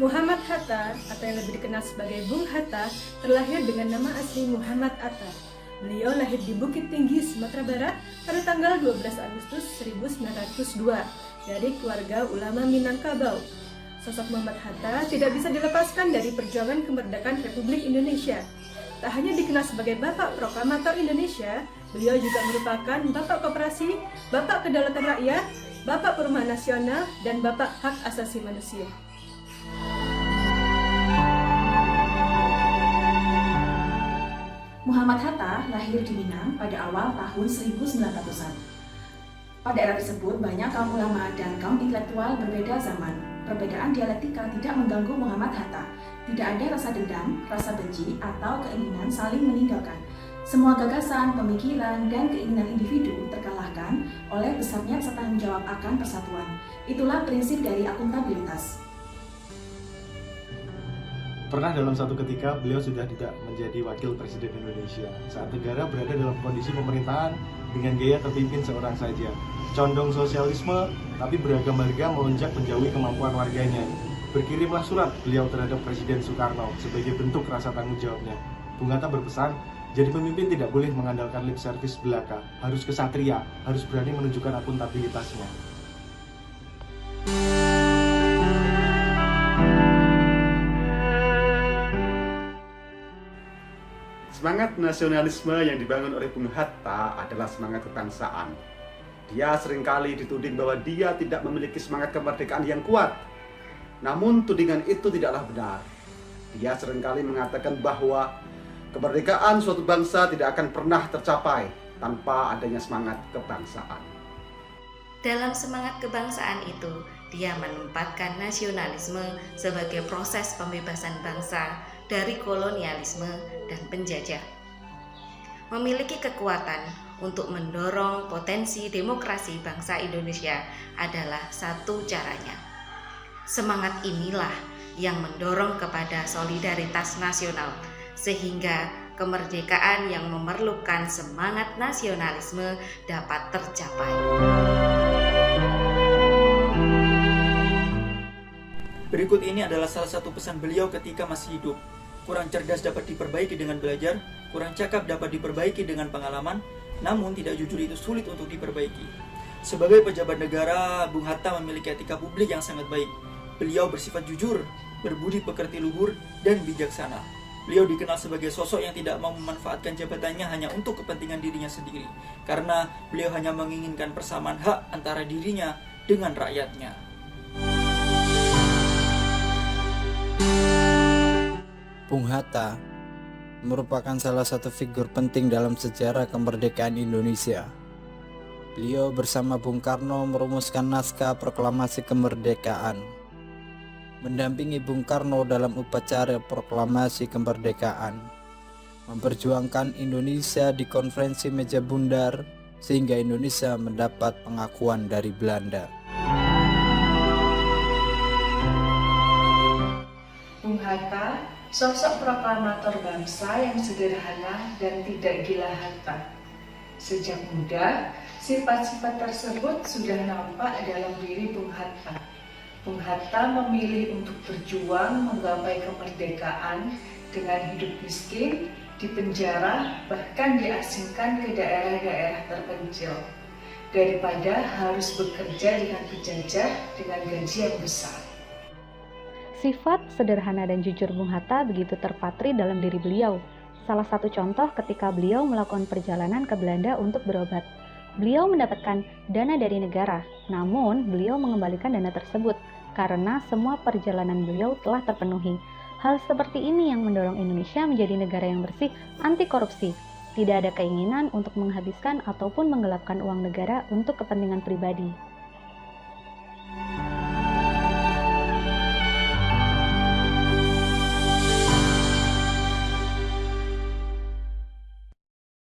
Muhammad Hatta, atau yang lebih dikenal sebagai Bung Hatta, terlahir dengan nama asli Muhammad Atta. Beliau lahir di Bukit Tinggi, Sumatera Barat pada tanggal 12 Agustus 1902 dari keluarga ulama Minangkabau. Sosok Muhammad Hatta tidak bisa dilepaskan dari perjuangan kemerdekaan Republik Indonesia. Tak hanya dikenal sebagai Bapak Proklamator Indonesia, beliau juga merupakan Bapak Koperasi, Bapak Kedaulatan Rakyat, Bapak Perumahan Nasional, dan Bapak Hak Asasi Manusia. Muhammad Hatta lahir di Minang pada awal tahun 1900-an. Pada era tersebut, banyak kaum ulama dan kaum intelektual berbeda zaman. Perbedaan dialektika tidak mengganggu Muhammad Hatta. Tidak ada rasa dendam, rasa benci, atau keinginan saling meninggalkan. Semua gagasan, pemikiran, dan keinginan individu terkalahkan oleh besarnya rasa tanggung jawab akan persatuan. Itulah prinsip dari akuntabilitas. Pernah dalam satu ketika beliau sudah tidak menjadi wakil presiden Indonesia saat negara berada dalam kondisi pemerintahan dengan gaya terpimpin seorang saja. Condong sosialisme, tapi beragam harga melonjak menjauhi kemampuan warganya. Berkirimlah surat beliau terhadap Presiden Soekarno sebagai bentuk rasa tanggung jawabnya. Bung Hatta berpesan, jadi pemimpin tidak boleh mengandalkan lip service belaka, harus kesatria, harus berani menunjukkan akuntabilitasnya. Semangat nasionalisme yang dibangun oleh Bung Hatta adalah semangat kebangsaan. Dia seringkali dituding bahwa dia tidak memiliki semangat kemerdekaan yang kuat. Namun tudingan itu tidaklah benar. Dia seringkali mengatakan bahwa kemerdekaan suatu bangsa tidak akan pernah tercapai tanpa adanya semangat kebangsaan. Dalam semangat kebangsaan itu, dia menempatkan nasionalisme sebagai proses pembebasan bangsa dari kolonialisme dan penjajah. Memiliki kekuatan untuk mendorong potensi demokrasi bangsa Indonesia adalah satu caranya. Semangat inilah yang mendorong kepada solidaritas nasional, sehingga kemerdekaan yang memerlukan semangat nasionalisme dapat tercapai. Berikut ini adalah salah satu pesan beliau ketika masih hidup. Kurang cerdas dapat diperbaiki dengan belajar, kurang cakap dapat diperbaiki dengan pengalaman, namun tidak jujur itu sulit untuk diperbaiki. Sebagai pejabat negara, Bung Hatta memiliki etika publik yang sangat baik. Beliau bersifat jujur, berbudi pekerti luhur, dan bijaksana. Beliau dikenal sebagai sosok yang tidak mau memanfaatkan jabatannya hanya untuk kepentingan dirinya sendiri, karena beliau hanya menginginkan persamaan hak antara dirinya dengan rakyatnya. Bung Hatta merupakan salah satu figur penting dalam sejarah kemerdekaan Indonesia. Beliau bersama Bung Karno merumuskan naskah proklamasi kemerdekaan, mendampingi Bung Karno dalam upacara proklamasi kemerdekaan, memperjuangkan Indonesia di konferensi meja bundar sehingga Indonesia mendapat pengakuan dari Belanda. Bung Hatta, sosok proklamator bangsa yang sederhana dan tidak gila harta. Sejak muda, sifat-sifat tersebut sudah nampak dalam diri Bung Hatta. Bung Hatta memilih untuk berjuang menggapai kemerdekaan dengan hidup miskin, dipenjara, bahkan diasingkan ke daerah-daerah terpencil, daripada harus bekerja dengan penjajah dengan gaji yang besar. Sifat sederhana dan jujur Bung Hatta begitu terpatri dalam diri beliau. Salah satu contoh ketika beliau melakukan perjalanan ke Belanda untuk berobat. Beliau mendapatkan dana dari negara, namun beliau mengembalikan dana tersebut karena semua perjalanan beliau telah terpenuhi. Hal seperti ini yang mendorong Indonesia menjadi negara yang bersih, anti korupsi. Tidak ada keinginan untuk menghabiskan ataupun menggelapkan uang negara untuk kepentingan pribadi.